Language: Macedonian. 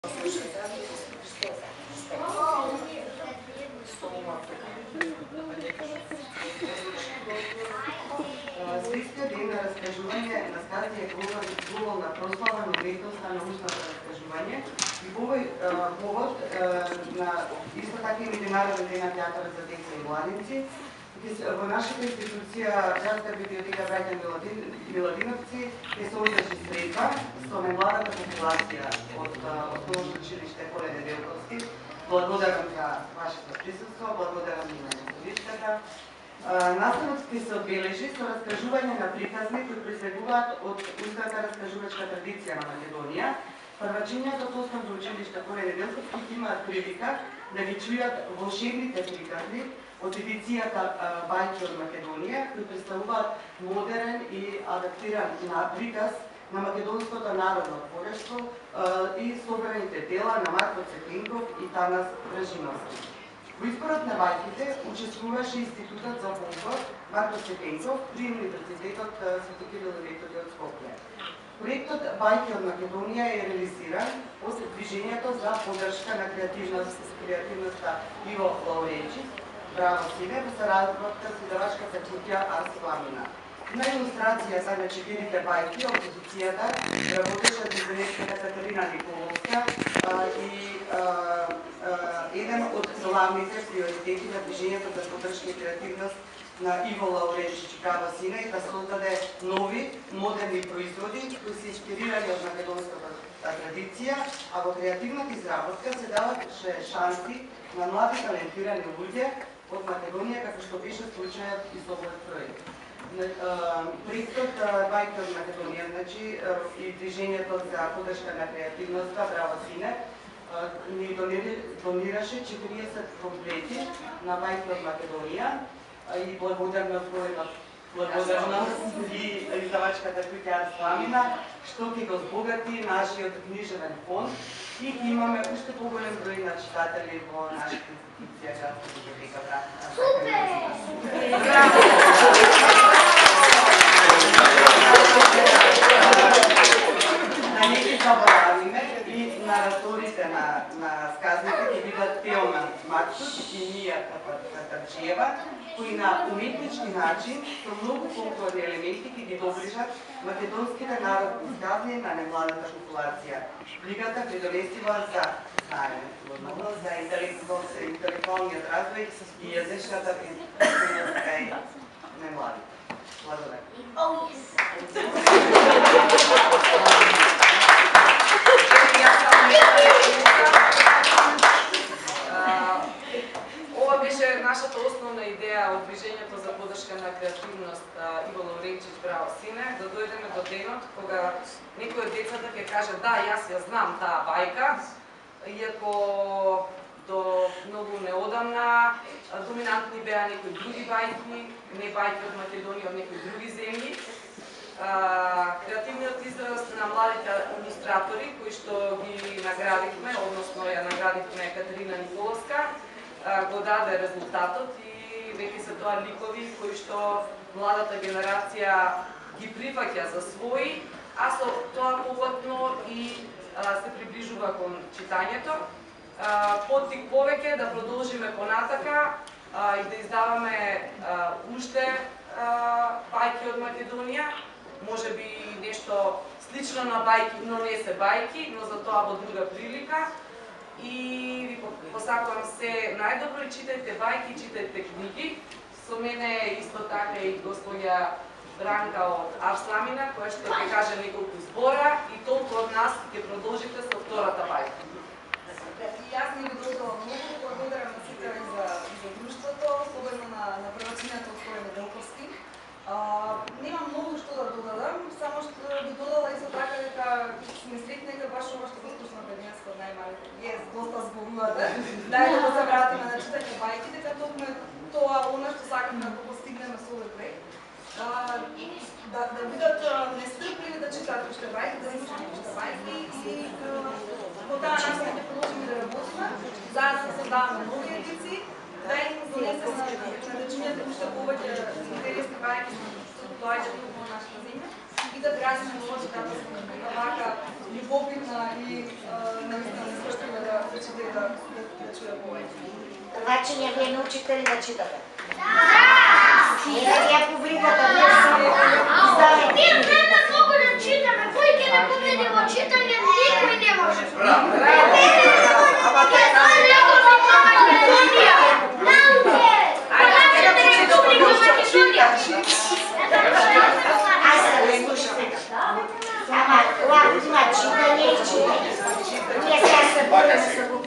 Светскиот ден на раскажување на сказки е глобална прослава на уметноста на научното раскажување и по овој повод на исто така и Меѓународен ден на театарот за деца и младинци во нашата институција Градска библиотека Браќа Миладиновци ќе се одржи средба со најмладата популација од Основно училиште Коле Неделковски. Благодарам за вашето присуство, благодарам и на институцијата. Наставот ќе се одбележи со раскажување на приказни кои произлегуваат од устната раскажувачка традиција на Македонија. Првачињата од Основно училиште Коле Неделковски имаат прилика да ги чујат волшебните приказни од едицијата Бајки од Македонија, кои представуваат модерен и адаптиран приказ на македонското народно творештво и собраните дела на Марко Цекенков и Танас Вражиновски. Во изборот на бајките учествуваше Институтот за фолклор Марко Цекенков при Универзитетот Свети Кирил и Методи од Скопје. Проектот Бајки од Македонија е реализиран од Движењето за поддршка на креативноста Иво Лауренчи, Браво Сине, во саработка со издавачката кутија Арс Пламина. На илустрацијата на четирите бајки опозицијата работеше дизајнерката Катерина Николовска и еден од главните приоритети на Движењето за поддршка и креативност на Иво Лауренчич Браво Сине да создаде нови, модерни производи кои се инспирирани од македонската традиција, а во креативната изработка се дават шанси на млади талентирани луѓе од Македонија, како што беше случајот и со овој проект. Проектот Бајки од Македонија, и Движењето за поддршка на креативноста Браво Сине ни донираше 40 комплети на Бајки од Македонија и благодарност и издавачката кутија Арс Пламина, што ќе го збогати нашиот книжевен фонд и имаме уште поголем број на читатели во нашата институција Градска библиотека Браќа. Да не ги заборавиме и нараторите на сказните ќе бидат Теоман Максут и Мија Катарчиева, кои на уметнички начин со многу фолклорни елементи ќе ги доближат македонските народни сказни на немладата популација. Книгата придонесува за знаење, за интелектуалниот развој и јазичната писменост кај немладите. Благодарам. Ова беше нашата основна идеја од Движењето за поддршка на креативност Иво Лауренчич Браво Сине, да дојдеме до денот кога некој од децата ќе каже да, јас ја знам таа бајка, иако до многу неодамна доминантни беа некои други бајки, не бајки од Македонија, од некои други земји. Креативниот израз на младите илустратори, кои што ги наградивме, односно ја наградивме Катерина Николовска, го даде резултатот и веќе се тоа ликови кои што младата генерација ги прифаќа за своји, а со тоа поватно и се приближува кон читањето. Поттик повеќе да продолжиме понатака и да издаваме уште бајки од Македонија, можеби нешто слично на бајки, но не се бајки, но за тоа во друга прилика. И ви посакувам се најдобро и читајте бајки, читајте книги. Со мене исто така и господја Бранка од Арс Пламина, која што ќе каже неколку збора и толку од нас ќе продолжите со втората бајка. И јас не го додавам многу, благодарам на сите за друштвото, особено на првачињата од Коле Неделковски. Немам многу што да додадам, само што би додала исто така дека сме сретни дека баш ова што го слушнате денеска од најмалите, доста зборувате, дајте да се вратиме на читање бајки, дека токму тоа она што сакаме да го постигнеме со овој проект. Да бидат нестрпливи да читаат уште бајки, да слушаат уште бајки и по таа начин ќе продолжиме да работиме, заедно да создаваме нови едици, да им донесеме на дечињата уште повеќе интересни бајки што доаѓаат во нашата земја и да градиме нова читателска вака љубовитна и наистина нестрплива да чита и да чуе повеќе. Значи, вие научите ли да читате? Да!